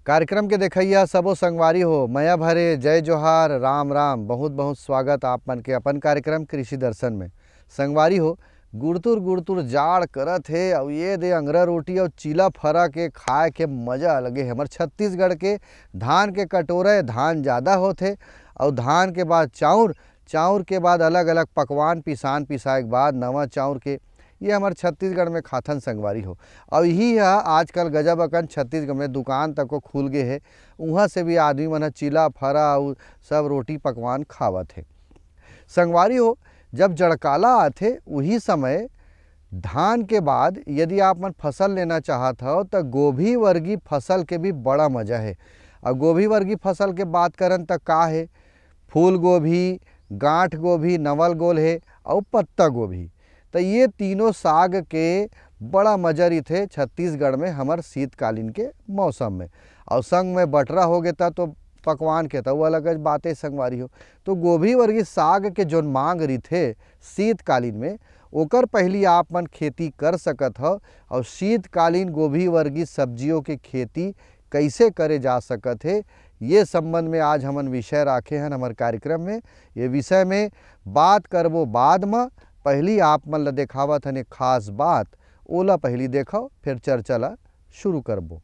कार्यक्रम के देखैया सबो संगवारी हो, मया भरे जय जोहार राम राम। बहुत बहुत स्वागत आप मन के अपन कार्यक्रम कृषि दर्शन में। संगवारी हो, गुड़तुर गुड़तुर जाड़ करत है और ये दे अंगरा रोटी और चीला फरा के खाए के मजा अलगे है। हमार छत्तीसगढ़ के धान के कटोरे धान ज़्यादा होते और धान के बाद चाउर, चाउर के बाद अलग अलग पकवान पिसाए के बाद नवा चाउर के ये हमारे छत्तीसगढ़ में खाथन संगवारी हो। और यही है आजकल गजब अकन छत्तीसगढ़ में दुकान तक को खुल गए है, वहाँ से भी आदमी मन चीला फरा और सब रोटी पकवान खावत है। संगवारी हो, जब जड़काला आते वही समय धान के बाद यदि आप मन फसल लेना चाहत हो तो गोभी वर्गी फसल के भी बड़ा मज़ा है। और गोभी वर्गी फसल के बात करन तक का है, फूल गोभी, गांठ गोभी, नवल गोल है और पत्ता गोभी। तो ये तीनों साग के बड़ा मजा थे छत्तीसगढ़ में हमार शीतकालीन के मौसम में। और संग में बटरा हो गया तो पकवान के तो वो अलग बातें संगवारी हो। तो गोभी वर्गी साग के जो मांग रही थे शीतकालीन में, ओकर पहली आप मन खेती कर सकत हो। और शीतकालीन गोभी वर्गी सब्जियों की खेती कैसे करे जा सकत है, ये संबंध में आज हमन विषय राखे हैं हमारे कार्यक्रम में। ये विषय में बात करबो बाद में, पहली आप मन ला देखावत हन एक खास बात, ओला पहली देखो फिर चर्चा ला शुरू करबो।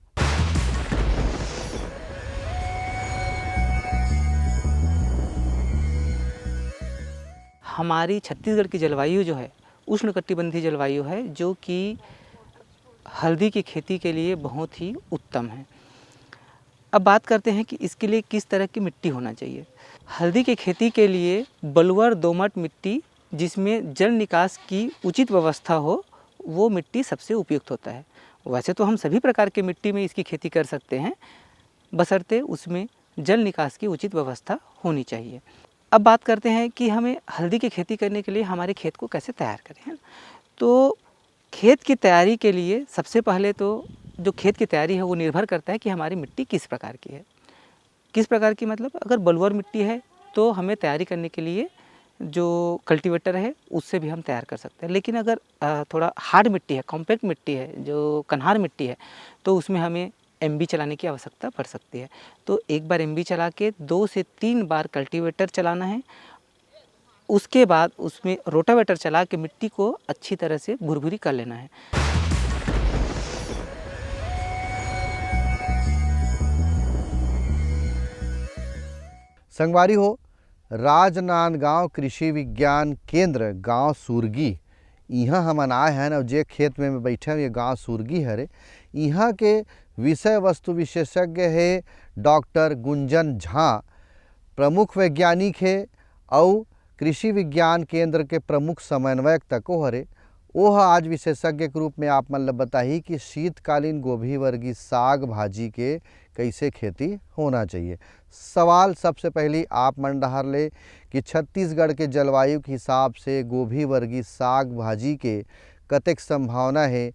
हमारी छत्तीसगढ़ की जलवायु जो है उष्णकटिबंधीय जलवायु है, जो कि हल्दी की खेती के लिए बहुत ही उत्तम है। अब बात करते हैं कि इसके लिए किस तरह की मिट्टी होना चाहिए। हल्दी की खेती के लिए बलुअर दोमट मिट्टी जिसमें जल निकास की उचित व्यवस्था हो, वो मिट्टी सबसे उपयुक्त होता है। वैसे तो हम सभी प्रकार के मिट्टी में इसकी खेती कर सकते हैं, बशर्ते उसमें जल निकास की उचित व्यवस्था होनी चाहिए। अब बात करते हैं कि हमें हल्दी की खेती करने के लिए हमारे खेत को कैसे तैयार करें। तो खेत की तैयारी के लिए सबसे पहले तो जो खेत की तैयारी है वो निर्भर करता है कि हमारी मिट्टी किस प्रकार की है। किस प्रकार की मतलब, अगर बलुअर मिट्टी है तो हमें तैयारी करने के लिए जो कल्टीवेटर है उससे भी हम तैयार कर सकते हैं। लेकिन अगर थोड़ा हार्ड मिट्टी है, कॉम्पैक्ट मिट्टी है, जो कन्हार मिट्टी है, तो उसमें हमें एमबी चलाने की आवश्यकता पड़ सकती है। तो एक बार एमबी चला के 2 से 3 बार कल्टीवेटर चलाना है। उसके बाद उसमें रोटावेटर चला के मिट्टी को अच्छी तरह से भुरभुरी कर लेना है। संगवारी हो, राजनांदगांव कृषि विज्ञान केंद्र गांव सुरगी, यहाँ हमन आए हैं और जे खेत में बैठे हैं ये गांव सुरगी है। यहाँ के विषय वस्तु विशेषज्ञ है डॉक्टर गुंजन झा, प्रमुख वैज्ञानिक है और कृषि विज्ञान केंद्र के प्रमुख समन्वयक तको हरे। वह आज विशेषज्ञ के रूप में आप मन ला बताही कि शीतकालीन गोभी वर्गी साग भाजी के कैसे खेती होना चाहिए। सवाल सबसे पहले आप मन डहार ले कि छत्तीसगढ़ के जलवायु के हिसाब से गोभी वर्गी साग भाजी के कतेक संभावना है,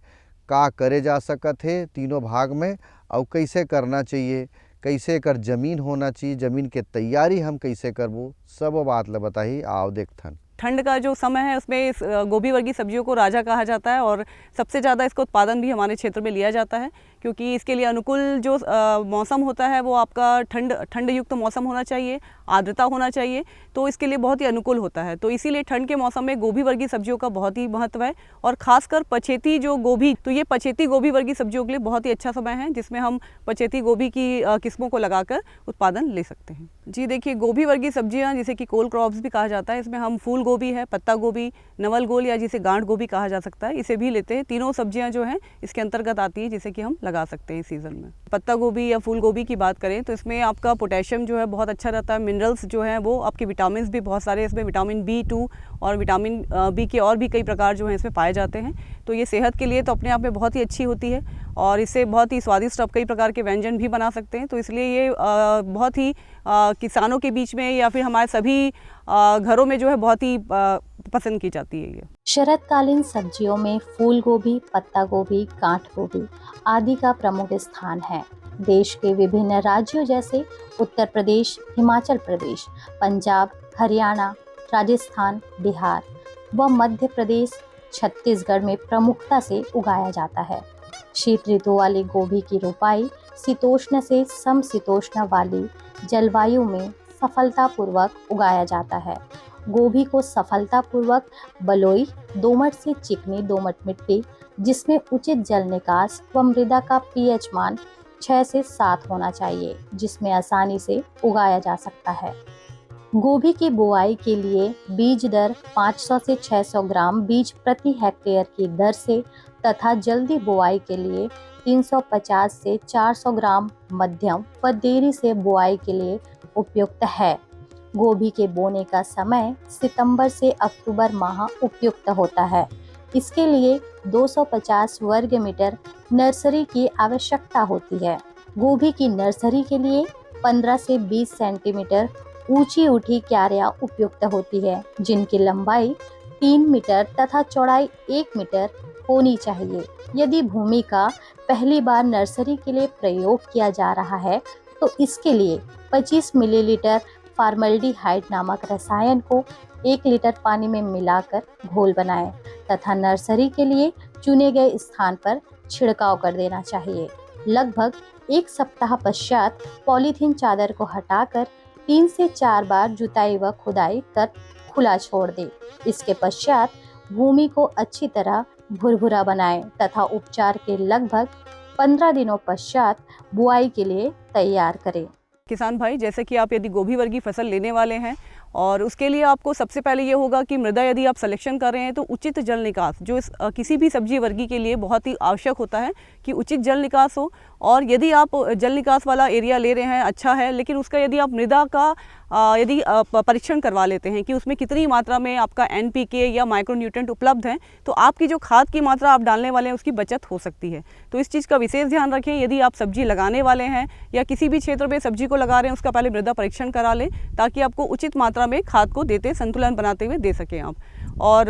का करे जा सकत है तीनों भाग में, और कैसे करना चाहिए, कैसे कर जमीन होना चाहिए, जमीन के तैयारी हम कैसे करबो, सब बात ला बताही। आओ देखथन। ठंड का जो समय है उसमें इस गोभी वर्गी सब्जियों को राजा कहा जाता है और सबसे ज़्यादा इसका उत्पादन भी हमारे क्षेत्र में लिया जाता है, क्योंकि इसके लिए अनुकूल जो मौसम होता है वो आपका ठंड युक्त मौसम होना चाहिए, आर्द्रता होना चाहिए, तो इसके लिए बहुत ही अनुकूल होता है। तो इसीलिए ठंड के मौसम में गोभी वर्गी सब्जियों का बहुत ही महत्व है। और ख़ासकर पछेती जो गोभी, तो ये पछेती गोभी वर्गी सब्जियों के लिए बहुत ही अच्छा समय है, जिसमें हम पछेती गोभी की किस्मों को लगाकर उत्पादन ले सकते हैं। जी देखिए, गोभी वर्गी सब्जियाँ जिसे कि कोल क्रॉप्स भी कहा जाता है, इसमें हम फूल गोभी है, पत्ता गोभी, नवल गोल या जिसे गांठ गोभी कहा जा सकता है, इसे भी लेते हैं। तीनों सब्जियां जो हैं इसके अंतर्गत आती है, जिसे कि हम लगा सकते हैं इस सीज़न में। पत्ता गोभी या फूल गोभी की बात करें तो इसमें आपका पोटेशियम जो है बहुत अच्छा रहता है, मिनरल्स जो हैं वो, आपके विटामिन भी बहुत सारे इसमें, विटामिन B2 और विटामिन B के और भी कई प्रकार जो हैं इसमें पाए जाते हैं। तो ये सेहत के लिए तो अपने आप में बहुत ही अच्छी होती है और इससे बहुत ही स्वादिष्ट आप कई प्रकार के व्यंजन भी बना सकते हैं। तो इसलिए ये बहुत ही किसानों के बीच में या फिर हमारे सभी घरों में जो है बहुत ही पसंद की जाती है। ये शरदकालीन सब्जियों में फूल गोभी, पत्ता गोभी, गांठ गोभी आदि का प्रमुख स्थान है। देश के विभिन्न राज्यों जैसे उत्तर प्रदेश, हिमाचल प्रदेश, पंजाब, हरियाणा, राजस्थान, बिहार व मध्य प्रदेश, छत्तीसगढ़ में प्रमुखता से उगाया जाता है। शीत ऋतु वाली गोभी की रोपाई शीतोष्ण से समशीतोष्ण वाली जलवायु में सफलतापूर्वक उगाया जाता है। गोभी को सफलतापूर्वक बलुई, दोमट से चिकनी दोमट मिट्टी जिसमें उचित जल निकास व मृदा का पीएच मान 6 से 7 होना चाहिए, जिसमें आसानी से उगाया जा सकता है। गोभी की बुआई के लिए बीज दर 500 से 600 ग्राम बीज प्रति हेक्टेयर की दर से तथा जल्दी बुआई के लिए 350 से 400 ग्राम मध्यम व देरी से बुआई के लिए उपयुक्त है। गोभी के बोने का समय सितंबर से अक्टूबर माह उपयुक्त होता है। इसके लिए 250 वर्ग मीटर नर्सरी की आवश्यकता होती है। गोभी की नर्सरी के लिए 15 से 20 सेंटीमीटर ऊंची उठी क्यारियां उपयुक्त होती है, जिनकी लंबाई 3 मीटर तथा चौड़ाई 1 मीटर होनी चाहिए। यदि भूमि का पहली बार नर्सरी के लिए प्रयोग किया जा रहा है तो इसके लिए 25 मिलीलीटर फॉर्मल्डिहाइड नामक रसायन को 1 लीटर पानी में मिलाकर घोल बनाएं तथा नर्सरी के लिए चुने गए स्थान पर छिड़काव कर देना चाहिए। लगभग 1 सप्ताह पश्चात पॉलीथीन चादर को हटाकर 3 से 4 बार जुताई व खुदाई कर खुला छोड़ दे। इसके पश्चात भूमि को अच्छी तरह भुरभुरा बनाएं तथा उपचार के लगभग 15 दिनों पश्चात बुआई के लिए तैयार करें। किसान भाई, जैसे कि आप यदि गोभी वर्गीय फसल लेने वाले हैं और उसके लिए आपको सबसे पहले ये होगा कि मृदा यदि आप सिलेक्शन कर रहे हैं तो उचित जल निकास जो किसी भी सब्जी वर्गीय के लिए बहुत ही आवश्यक होता है कि उचित जल निकास हो। और यदि आप जल निकास वाला एरिया ले रहे हैं अच्छा है, लेकिन उसका यदि आप मृदा का यदि परीक्षण करवा लेते हैं कि उसमें कितनी मात्रा में आपका NPK या माइक्रोन्यूट्रेंट उपलब्ध हैं, तो आपकी जो खाद की मात्रा आप डालने वाले हैं उसकी बचत हो सकती है। तो इस चीज़ का विशेष ध्यान रखें। यदि आप सब्जी लगाने वाले हैं या किसी भी क्षेत्र में सब्जी को लगा रहे हैं, उसका पहले मृदा परीक्षण करा लें ताकि आपको उचित मात्रा में खाद को देते संतुलन बनाते हुए दे सकें आप। और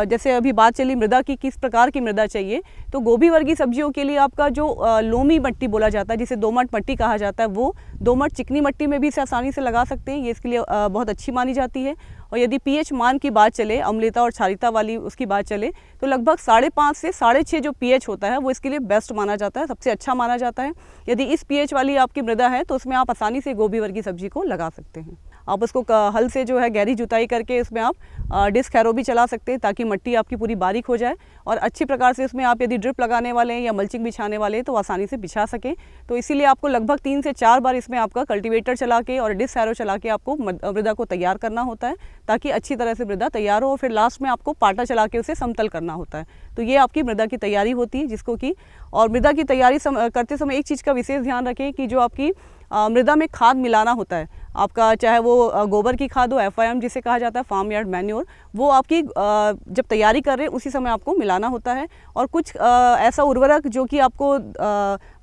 जैसे अभी बात चली मृदा की, किस प्रकार की मृदा चाहिए, तो गोभी वर्गीय सब्जियों के लिए आपका जो लोमी मिट्टी बोला जाता है, जिसे दोमट मिट्टी कहा जाता है, वो दोमट चिकनी मिट्टी में भी इसे आसानी से लगा सकते हैं। ये इसके लिए बहुत अच्छी मानी जाती है। और यदि पीएच मान की बात चले, अम्लता और क्षारीयता वाली उसकी बात चले, तो लगभग 5.5 से 6.5 जो पीएच होता है वो इसके लिए बेस्ट माना जाता है, सबसे अच्छा माना जाता है। यदि इस पीएच वाली आपकी मृदा है तो उसमें आप आसानी से गोभी वर्गीय सब्जी को लगा सकते हैं। आप उसको हल से जो है गहरी जुताई करके इसमें आप डिस्क हैरो भी चला सकते हैं ताकि मिट्टी आपकी पूरी बारीक हो जाए और अच्छी प्रकार से उसमें आप यदि ड्रिप लगाने वाले हैं या मल्चिंग बिछाने वाले हैं तो आसानी से बिछा सकें। तो इसीलिए आपको लगभग 3 से 4 बार इसमें आपका कल्टीवेटर चला के और डिस्क हैरो चला के आपको मृदा को तैयार करना होता है ताकि अच्छी तरह से मृदा तैयार हो। और फिर लास्ट में आपको पाटा चला के उसे समतल करना होता है। तो ये आपकी मृदा की तैयारी होती है जिसको कि, और मृदा की तैयारी करते समय एक चीज़ का विशेष ध्यान रखें कि जो आपकी मृदा में खाद मिलाना होता है आपका, चाहे वो गोबर की खाद हो, FIM जिसे कहा जाता है, फार्म यार्ड मैन्योर, वो आपकी जब तैयारी कर रहे हैं उसी समय आपको मिलाना होता है। और कुछ ऐसा उर्वरक जो कि आपको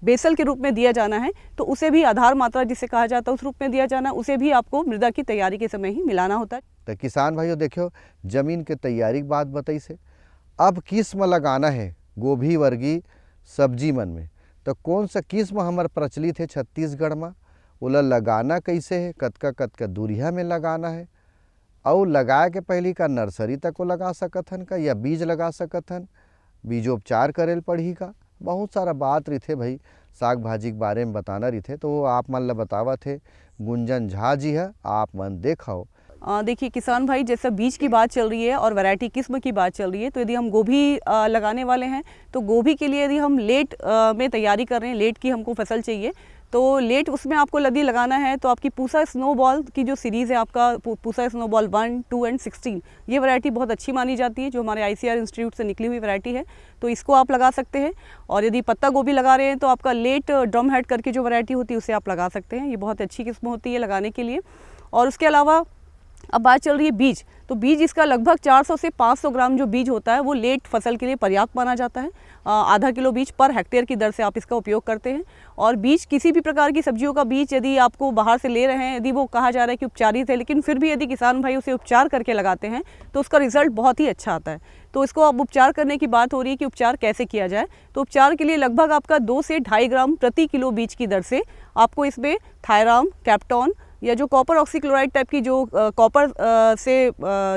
बेसल के रूप में दिया जाना है तो उसे भी आधार मात्रा जिसे कहा जाता है उस रूप में दिया जाना है, उसे भी आपको मृदा की तैयारी के समय ही मिलाना होता है। तो किसान भाइयों देखियो, जमीन के तैयारी की बात बताई से अब किस्म लगाना है गोभी वर्गीय सब्जी मन में, तो कौन सा किस्म हमार प्रचलित है छत्तीसगढ़ में, ओला लगाना कैसे है, कतका दूरिया में लगाना है, और लगाए के पहले का नर्सरी तक को लगा सकत हन का या बीज लगा सकत हन, बीजोपचार करेल पड़ी का, बहुत सारा बात रही भाई साग भाजी के बारे में बताना रही। तो आप मन ला बतावा थे गुंजन झा जी है, आप मन देखाओ। देखिए किसान भाई, जैसा बीज की बात चल रही है और वैरायटी किस्म की बात चल रही है, तो यदि हम गोभी लगाने वाले हैं तो गोभी के लिए यदि हम लेट में तैयारी कर रहे हैं, लेट की हमको फसल चाहिए, तो लेट उसमें आपको यदि लगाना है तो आपकी पूसा स्नोबॉल की जो सीरीज़ है आपका पूसा स्नोबॉल 1, 2 एंड 16, ये वैरायटी बहुत अच्छी मानी जाती है, जो हमारे ICAR इंस्टीट्यूट से निकली हुई वैरायटी है, तो इसको आप लगा सकते हैं। और यदि पत्ता गोभी लगा रहे हैं तो आपका लेट ड्रम हेड करके जो वैरायटी होती है उसे आप लगा सकते हैं, ये बहुत अच्छी किस्म होती है लगाने के लिए। और उसके अलावा अब बात चल रही है बीज, तो बीज इसका लगभग 400 से 500 ग्राम जो बीज होता है वो लेट फसल के लिए पर्याप्त माना जाता है। आधा किलो बीज पर हेक्टेयर की दर से आप इसका उपयोग करते हैं। और बीज किसी भी प्रकार की सब्जियों का बीज यदि आपको बाहर से ले रहे हैं, यदि वो कहा जा रहा है कि उपचारित है, लेकिन फिर भी यदि किसान भाई उसे उपचार करके लगाते हैं तो उसका रिजल्ट बहुत ही अच्छा आता है। तो इसको अब उपचार करने की बात हो रही है कि उपचार कैसे किया जाए, तो उपचार के लिए लगभग आपका 2 से 2.5 ग्राम प्रति किलो बीज की दर से आपको इसमें थायराम, कैप्टॉन या जो कॉपर ऑक्सीक्लोराइड टाइप की जो कॉपर से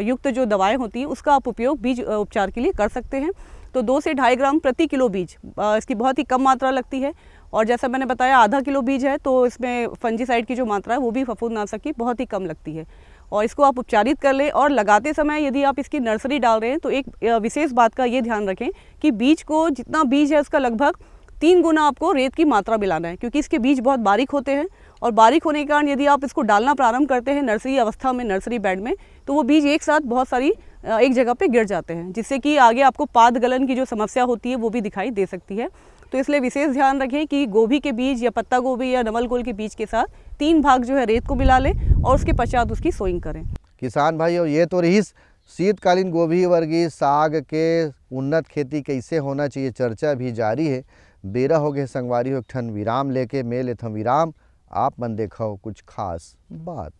युक्त जो दवाएं होती हैं उसका आप उपयोग बीज उपचार के लिए कर सकते हैं। तो 2 से 2.5 ग्राम प्रति किलो बीज, इसकी बहुत ही कम मात्रा लगती है। और जैसा मैंने बताया आधा किलो बीज है तो इसमें फंजीसाइड की जो मात्रा है वो भी फफूंदनाशक की बहुत ही कम लगती है। और इसको आप उपचारित कर लें। और लगाते समय यदि आप इसकी नर्सरी डाल रहे हैं तो एक विशेष बात का ये ध्यान रखें कि बीज को, जितना बीज है उसका लगभग 3 गुना आपको रेत की मात्रा मिलाना है, क्योंकि इसके बीज बहुत बारीक होते हैं। और बारीक होने के कारण यदि आप इसको डालना प्रारंभ करते हैं नर्सरी अवस्था में, नर्सरी बेड में, तो वो बीज एक साथ बहुत सारी एक जगह पे गिर जाते हैं, जिससे कि आगे आपको पाद गलन की जो समस्या होती है वो भी दिखाई दे सकती है। तो इसलिए विशेष ध्यान रखें कि गोभी के बीज या पत्ता गोभी या नवल गोल के बीज के साथ 3 भाग जो है रेत को मिला लें और उसके पश्चात उसकी सोइंग करें। किसान भाइयों, ये तो रही शीतकालीन गोभी वर्गीय साग के उन्नत खेती कैसे होना चाहिए, चर्चा भी जारी है। बेरा हो गए संगवारी हो, एक ठन विराम लेके मैं लेथम विराम। आप मन देखो कुछ खास बात।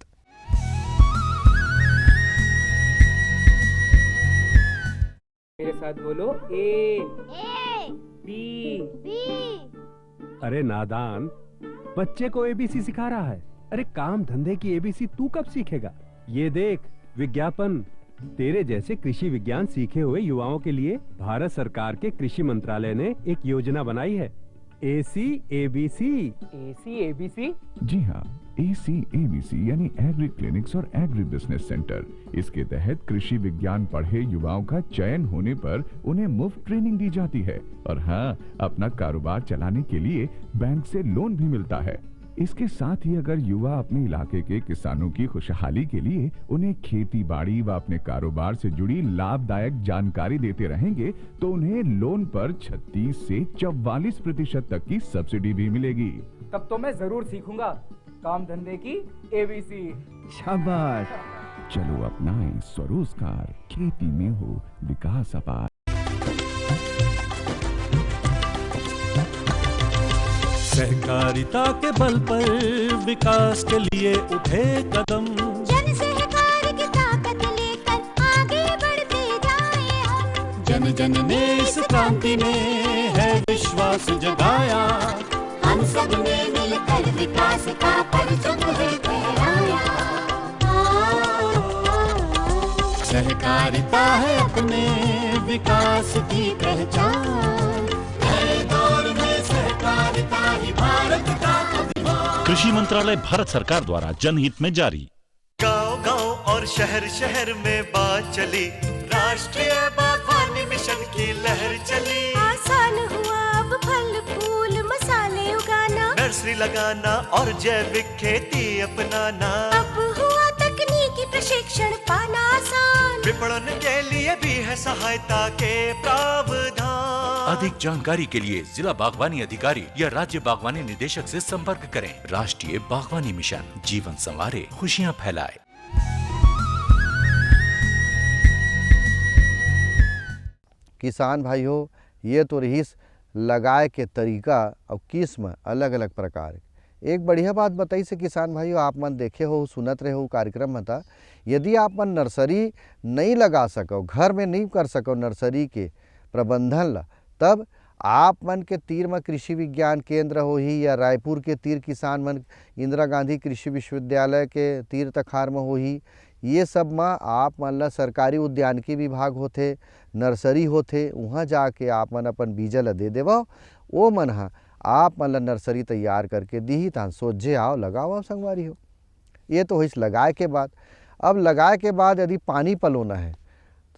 मेरे साथ बोलो ए बी। अरे नादान, बच्चे को एबीसी सिखा रहा है। अरे काम धंधे की एबीसी तू कब सीखेगा? ये देख विज्ञापन। तेरे जैसे कृषि विज्ञान सीखे हुए युवाओं के लिए भारत सरकार के कृषि मंत्रालय ने एक योजना बनाई है, ACABC। ACABC? जी हाँ, ACABC यानी एग्री क्लिनिक्स और एग्री बिजनेस सेंटर। इसके तहत कृषि विज्ञान पढ़े युवाओं का चयन होने पर उन्हें मुफ्त ट्रेनिंग दी जाती है और हाँ, अपना कारोबार चलाने के लिए बैंक से लोन भी मिलता है। इसके साथ ही अगर युवा अपने इलाके के किसानों की खुशहाली के लिए उन्हें खेती बाड़ी व अपने कारोबार से जुड़ी लाभदायक जानकारी देते रहेंगे तो उन्हें लोन पर 36 से 44% तक की सब्सिडी भी मिलेगी। तब तो मैं जरूर सीखूंगा काम धंधे की ABC। शाबाश, चलो अपनाएं स्वरोजगार, खेती में हो विकास अपार। सहकारिता के बल पर विकास के लिए उठे कदम, जन सहकार की ताकत लेकर आगे बढ़ते जाएं हम। जन जन ने इस क्रांति में है विश्वास जगाया, हम सब ने मिलकर विकास का परचम है फहराया। सहकारिता है अपने विकास की पहचान, नए दौर में सहकारिता ही भारत का अभिमान। कृषि मंत्रालय भारत सरकार द्वारा जनहित में जारी। गांव-गांव और शहर शहर में बात चली, राष्ट्रीय बागवानी मिशन की लहर चली। आसान हुआ अब फल फूल मसाले उगाना, नर्सरी लगाना और जैविक खेती अपनाना। अब हुआ तकनीकी प्रशिक्षण पाना आसान, विपणन के लिए भी है सहायता के प्रावधान। अधिक जानकारी के लिए जिला बागवानी अधिकारी या राज्य बागवानी निदेशक से संपर्क करें। राष्ट्रीय बागवानी मिशन, जीवन संवारे, खुशियां फैलाए। किसान भाइयों, ये तो रही लगाए के तरीका और किस्म अलग अलग प्रकार। एक बढ़िया बात बताई से किसान भाइयों, आप मन देखे हो, सुनत रहे हो कार्यक्रम में था, यदि आप मन नर्सरी नहीं लगा सको, घर में नहीं कर सको नर्सरी के प्रबंधन ला, तब आप मन के तीर में कृषि विज्ञान केंद्र हो ही या रायपुर के तीर किसान मन इंदिरा गांधी कृषि विश्वविद्यालय के तीर तखार में हो ही, ये सब में आप मन ला सरकारी उद्यानिकी विभाग होते, नर्सरी होते, वहाँ जाके आप मन अपन बीजा ला दे देवो, वो मन हा आप मन ला नर्सरी तैयार करके दी तान सोझे आओ लगाओ संगवारी हो। ये तो इस लगाए के बाद, अब लगाए के बाद यदि पानी पलोना है,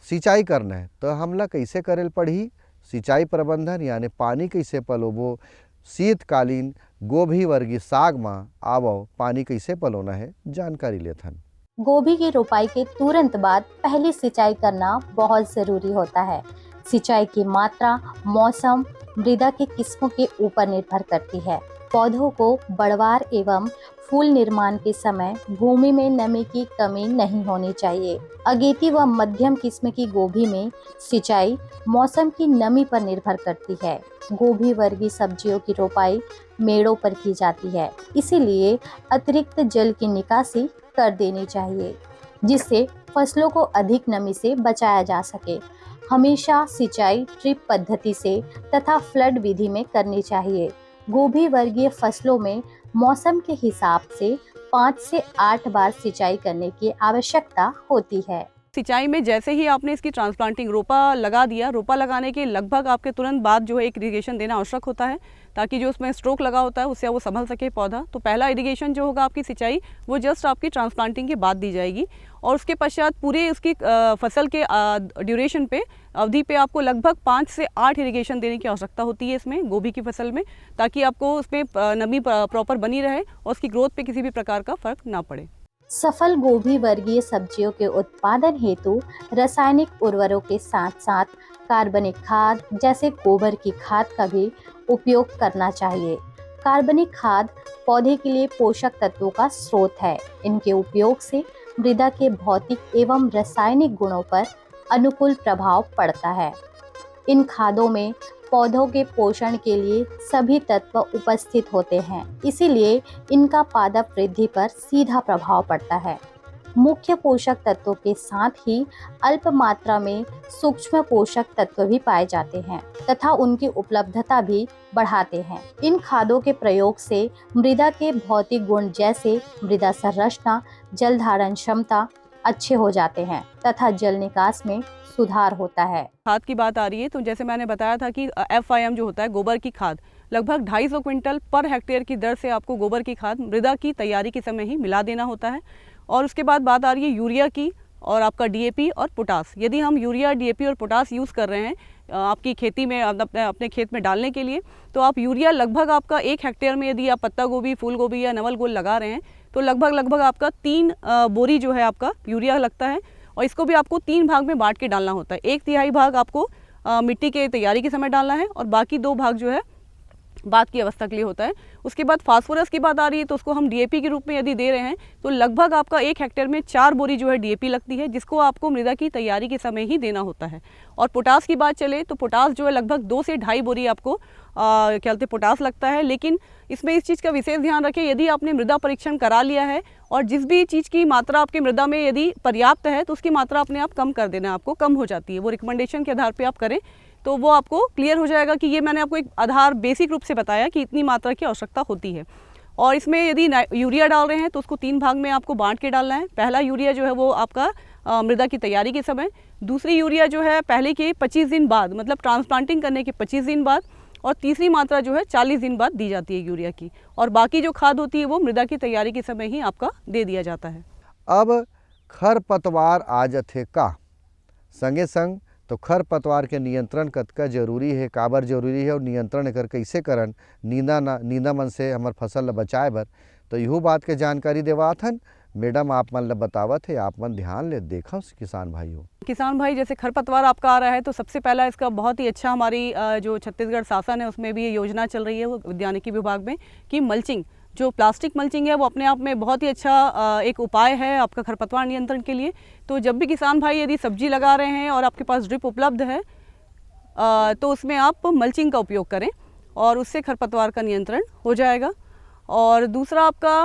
सिंचाई करना है, तो हमला कैसे करेल पड़ी? सिंचाई प्रबंधन यानी पानी कैसे पलोबो, शीतकालीन गोभी वर्गीय साग में आवो पानी कैसे पलोना है, जानकारी लेथन। गोभी की रोपाई के तुरंत बाद पहली सिंचाई करना बहुत ज़रूरी होता है। सिंचाई की मात्रा मौसम, मृदा के किस्मों के ऊपर निर्भर करती है। पौधों को बढ़वार एवं फूल निर्माण के समय भूमि में नमी की कमी नहीं होनी चाहिए। अगेती व मध्यम किस्म की गोभी में सिंचाई मौसम की नमी पर निर्भर करती है। गोभी वर्गीय सब्जियों की रोपाई मेड़ों पर की जाती है, इसीलिए अतिरिक्त जल की निकासी कर देनी चाहिए, जिससे फसलों को अधिक नमी से बचाया जा सके। हमेशा सिंचाई ड्रिप पद्धति से तथा फ्लड विधि में करनी चाहिए। गोभी वर्गीय फसलों में मौसम के हिसाब से 5 से 8 बार सिंचाई करने की आवश्यकता होती है। सिंचाई में जैसे ही आपने इसकी ट्रांसप्लांटिंग रोपा लगा दिया, रोपा लगाने के लगभग आपके तुरंत बाद जो है एक इरिगेशन देना आवश्यक होता है, ताकि जो उसमें स्ट्रोक लगा होता है उससे वो संभल सके पौधा। तो पहला इरिगेशन जो होगा आपकी सिंचाई वो जस्ट आपकी ट्रांसप्लांटिंग के बाद दी जाएगी, और उसके पश्चात पूरे उसकी फसल के ड्यूरेशन पे अवधि पे आपको लगभग 5 से 8 इरिगेशन देने की आवश्यकता होती है इसमें गोभी की फसल में, ताकि आपको उसमें नमी प्रॉपर बनी रहे और उसकी ग्रोथ पे किसी भी प्रकार का फर्क ना पड़े। सफल गोभी वर्गीय सब्जियों के उत्पादन हेतु रासायनिक उर्वरकों के साथ साथ कार्बनिक खाद जैसे गोबर की खाद का भी उपयोग करना चाहिए। कार्बनिक खाद पौधे के लिए पोषक तत्वों का स्रोत है। इनके उपयोग से मृदा के भौतिक एवं रासायनिक गुणों पर अनुकूल प्रभाव पड़ता है। इन खादों में पौधों के पोषण के लिए सभी तत्व उपस्थित होते हैं, इसीलिए इनका पादप वृद्धि पर सीधा प्रभाव पड़ता है। मुख्य पोषक तत्वों के साथ ही अल्प मात्रा में सूक्ष्म पोषक तत्व भी पाए जाते हैं तथा उनकी उपलब्धता भी बढ़ाते हैं। इन खादों के प्रयोग से मृदा के भौतिक गुण जैसे मृदा संरचना, जल धारण क्षमता अच्छे हो जाते हैं तथा जल निकास में सुधार होता है। खाद की बात आ रही है तो जैसे मैंने बताया था कि FIM जो होता है गोबर की खाद, लगभग 250 क्विंटल पर हेक्टेयर की दर से आपको गोबर की खाद मृदा की तैयारी के समय ही मिला देना होता है। और उसके बाद बात आ रही है यूरिया की और आपका DAP और पोटास। यदि हम यूरिया, DAP और पोटास यूज़ कर रहे हैं आपकी खेती में अपने खेत में डालने के लिए, तो आप यूरिया लगभग आपका 1 हेक्टेयर में यदि आप पत्ता गोभी, फूल गोभी या नवल गोल लगा रहे हैं तो लगभग आपका 3 बोरी जो है आपका यूरिया लगता है। और इसको भी आपको 3 भाग में बांट के डालना होता है। 1/3 भाग आपको मिट्टी के तैयारी के समय डालना है और बाकी 2 भाग जो है बाद की अवस्था के लिए होता है। उसके बाद फास्फोरस की बात आ रही है तो उसको हम DAP के रूप में यदि दे रहे हैं तो लगभग आपका 1 हेक्टेयर में 4 बोरी जो है DAP लगती है, जिसको आपको मृदा की तैयारी के समय ही देना होता है। और पोटास की बात चले तो पोटास जो है लगभग 2 से 2.5 बोरी आपको क्या कहते हैं पोटास लगता है। लेकिन इसमें इस चीज़ का विशेष ध्यान रखें, यदि आपने मृदा परीक्षण करा लिया है और जिस भी चीज़ की मात्रा आपके मृदा में यदि पर्याप्त है तो उसकी मात्रा अपने आप कम कर देना, आपको कम हो जाती है। वो रिकमेंडेशन के आधार पर आप करें तो वो आपको क्लियर हो जाएगा कि ये मैंने आपको एक आधार बेसिक रूप से बताया कि इतनी मात्रा की आवश्यकता होती है। और इसमें यदि यूरिया डाल रहे हैं तो उसको 3 भाग में आपको बांट के डालना है। पहला यूरिया जो है वो आपका मृदा की तैयारी के समय, दूसरी यूरिया जो है पहले के 25 दिन बाद, मतलब ट्रांसप्लांटिंग करने के 25 दिन बाद, और तीसरी मात्रा जो है 40 दिन बाद दी जाती है यूरिया की। और बाकी जो खाद होती है वो मृदा की तैयारी के समय ही आपका दे दिया जाता है। अब खरपतवार आ जाथे का संगे संग तो खरपतवार के नियंत्रण कतका जरूरी है, काबर जरूरी है और नियंत्रण एकर कैसे करन नींदा मन से हमर फसल ल बचाए बर, तो यहू बात के जानकारी देवाथन मैडम आप मन ल बतावत है। आप मन ध्यान ले देखा किसान भाइयों। किसान भाई, जैसे खरपतवार आपका आ रहा है तो सबसे पहला इसका बहुत ही अच्छा हमारी जो छत्तीसगढ़ शासन है उसमें भी ये योजना चल रही है वो उद्यानिकी विभाग में कि मल्चिंग, जो प्लास्टिक मल्चिंग है वो अपने आप में बहुत ही अच्छा एक उपाय है आपका खरपतवार नियंत्रण के लिए। तो जब भी किसान भाई यदि सब्जी लगा रहे हैं और आपके पास ड्रिप उपलब्ध है तो उसमें आप मल्चिंग का उपयोग करें और उससे खरपतवार का नियंत्रण हो जाएगा। और दूसरा आपका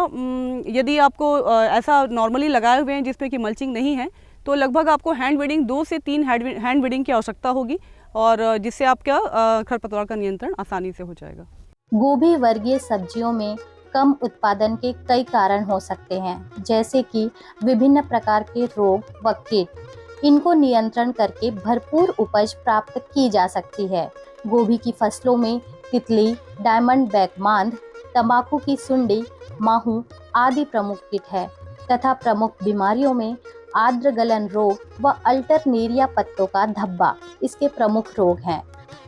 यदि आपको ऐसा नॉर्मली लगाए हुए हैं जिसमें कि मल्चिंग नहीं है तो लगभग आपको हैंड वीडिंग 2 से 3 हैंड वीडिंग की आवश्यकता होगी, और जिससे आपका खरपतवार का नियंत्रण आसानी से हो जाएगा। गोभी वर्गीय सब्जियों में कम उत्पादन के कई कारण हो सकते हैं, जैसे कि विभिन्न प्रकार के रोग व कीट। इनको नियंत्रण करके भरपूर उपज प्राप्त की जा सकती है। गोभी की फसलों में तितली, डायमंड बैक मांद, तंबाकू की सुंडी, माहू आदि प्रमुख कीट है तथा प्रमुख बीमारियों में आर्द्र गलन रोग व अल्टरनेरिया पत्तों का धब्बा इसके प्रमुख रोग हैं।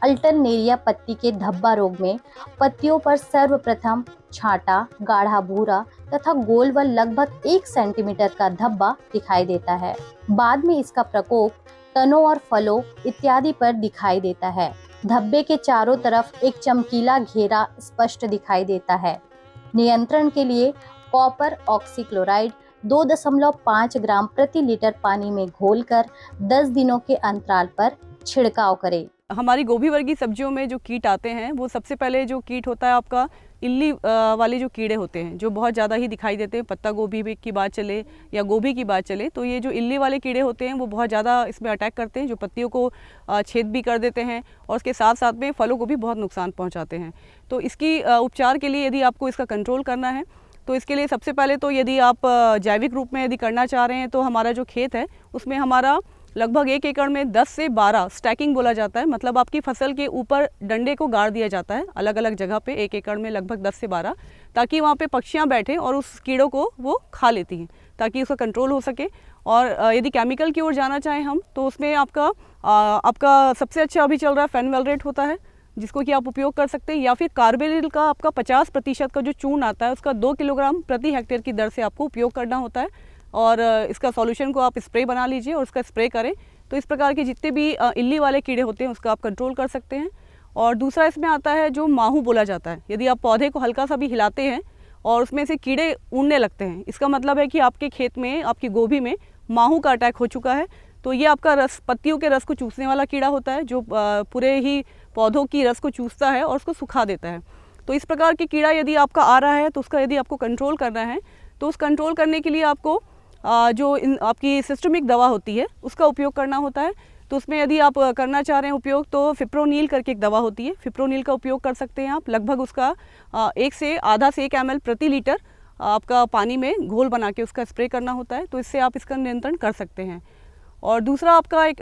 अल्टरनेरिया पत्ती के धब्बा रोग में पत्तियों पर सर्वप्रथम छांटा, गाढ़ा भूरा तथा गोल व लगभग 1 सेंटीमीटर का धब्बा दिखाई देता है। बाद में इसका प्रकोप तनों और फलों इत्यादि पर दिखाई देता है। धब्बे के चारों तरफ एक चमकीला घेरा स्पष्ट दिखाई देता है। नियंत्रण के लिए कॉपर ऑक्सीक्लोराइड 2.5 ग्राम प्रति लीटर पानी में घोलकर 10 दिनों के अंतराल पर छिड़काव करें। हमारी गोभी वर्गीय सब्जियों में जो कीट आते हैं वो सबसे पहले जो कीट होता है आपका इल्ली वाले जो कीड़े होते हैं जो बहुत ज़्यादा ही दिखाई देते हैं। पत्ता गोभी की बात चले या गोभी की बात चले तो ये जो इल्ली वाले कीड़े होते हैं वो बहुत ज़्यादा इसमें अटैक करते हैं, जो पत्तियों को छेद भी कर देते हैं और उसके साथ साथ में फलों को भी बहुत नुकसान पहुंचाते हैं। तो इसकी उपचार के लिए यदि आपको इसका कंट्रोल करना है तो इसके लिए सबसे पहले तो यदि आप जैविक रूप में यदि करना चाह रहे हैं तो हमारा जो खेत है उसमें हमारा लगभग 1 एकड़ में 10 से 12 स्टैकिंग बोला जाता है, मतलब आपकी फसल के ऊपर डंडे को गाड़ दिया जाता है अलग अलग जगह पे 1 एकड़ में लगभग 10 से 12, ताकि वहाँ पे पक्षियाँ बैठें और उस कीड़ों को वो खा लेती हैं ताकि उसका कंट्रोल हो सके। और यदि केमिकल की ओर जाना चाहें हम तो उसमें आपका सबसे अच्छा अभी चल रहा है फेनवेलरेट होता है, जिसको कि आप उपयोग कर सकते हैं, या फिर कार्बेरिल का आपका 50% का जो चूर्ण आता है उसका 2 किलोग्राम प्रति हेक्टेयर की दर से आपको उपयोग करना होता है। और इसका सॉल्यूशन को आप स्प्रे बना लीजिए और उसका स्प्रे करें, तो इस प्रकार के जितने भी इल्ली वाले कीड़े होते हैं उसका आप कंट्रोल कर सकते हैं। और दूसरा इसमें आता है जो माहू बोला जाता है। यदि आप पौधे को हल्का सा भी हिलाते हैं और उसमें से कीड़े उड़ने लगते हैं, इसका मतलब है कि आपके खेत में, आपकी गोभी में माहू का अटैक हो चुका है। तो ये आपका रस, पत्तियों के रस को चूसने वाला कीड़ा होता है जो पूरे ही पौधों की रस को चूसता है और उसको सुखा देता है। तो इस प्रकार की कीड़ा यदि आपका आ रहा है तो उसका यदि आपको कंट्रोल करना है तो उस कंट्रोल करने के लिए आपको जो आपकी सिस्टमिक दवा होती है उसका उपयोग करना होता है। तो उसमें यदि आप करना चाह रहे हैं उपयोग तो फिप्रोनिल करके एक दवा होती है, फिप्रोनिल का उपयोग कर सकते हैं आप। लगभग उसका 1 से आधा से 1 ml प्रति लीटर आपका पानी में घोल बना के उसका स्प्रे करना होता है, तो इससे आप इसका नियंत्रण कर सकते हैं। और दूसरा आपका एक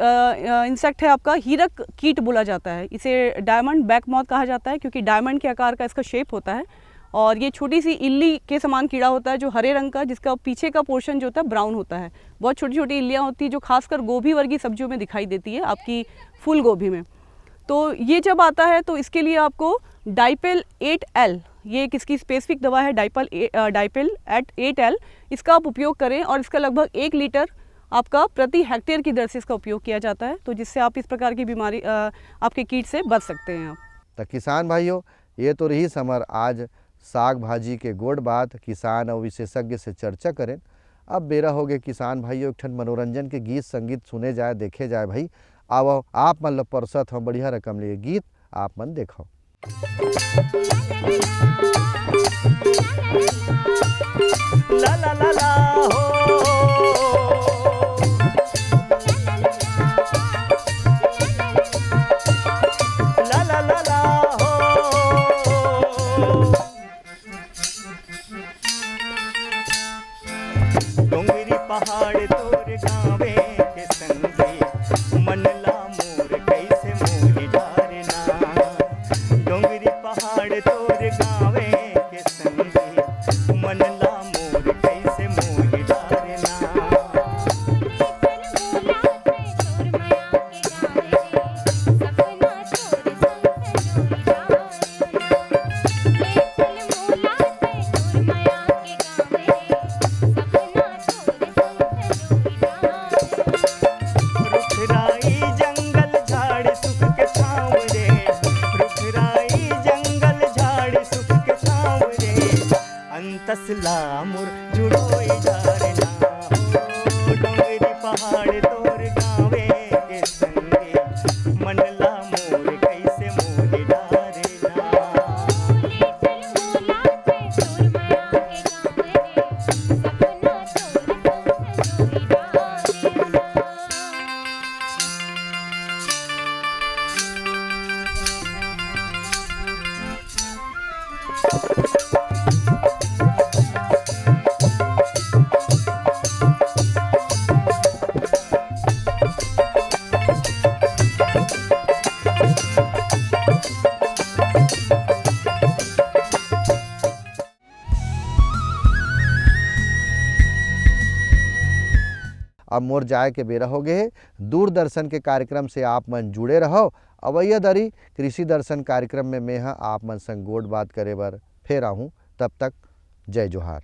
इंसेक्ट है आपका हीरक कीट बोला जाता है, इसे डायमंड बैक मॉथ कहा जाता है क्योंकि डायमंड के आकार का इसका शेप होता है। और ये छोटी सी इल्ली के समान कीड़ा होता है जो हरे रंग का, जिसका पीछे का पोर्शन जो होता है ब्राउन होता है। बहुत छोटी छोटी इल्लियाँ होती हैं जो खासकर गोभी वर्गीय सब्जियों में दिखाई देती है, आपकी फूल गोभी में। तो ये जब आता है तो इसके लिए आपको डाइपेल 8L, ये किसकी स्पेसिफिक दवा है, डाइपेल 8L, इसका आप उपयोग करें और इसका लगभग 1 लीटर आपका प्रति हेक्टेयर की दर से इसका उपयोग किया जाता है, तो जिससे आप इस प्रकार की बीमारी आपके कीट से बच सकते हैं आप। तो किसान भाइयों, ये तो रही समर आज साग भाजी के गोड़ बात किसान और विशेषज्ञ से चर्चा करें। अब बेरा हो गए किसान भाइयों एक ठन मनोरंजन के गीत संगीत सुने जाए, देखे जाए भाई। अब आप मन लो परसत हम बढ़िया रकम लिए गीत आप मन देखो। ला ला ला ला हो, ला ला ला ला हो, डोंगरी पहाड़ तोर गावे के संगे मनला मोर कैसे मोहि डारना। डोंगरी पहाड़ तोर गावे के संगे मनला मोर कैसे मोहि डारना। रुखराई जंगल झाड़ सुख के छाँव रे, रुखराई जंगल झाड़ सुख के छाँव रे, अंतसला मुर जुड़ोई डारना हो। डोंगरी पहाड़ तोर गावे के संगे मनला मोर कैसे मोहि डारना। अब मोर जाए के बेरा हो गए। दूरदर्शन के कार्यक्रम से आप मन जुड़े रहो। अवैया दरी कृषि दर्शन कार्यक्रम में मैं आप मन संग गोड़ बात करे बर फिर आहूँ। तब तक जय जोहार।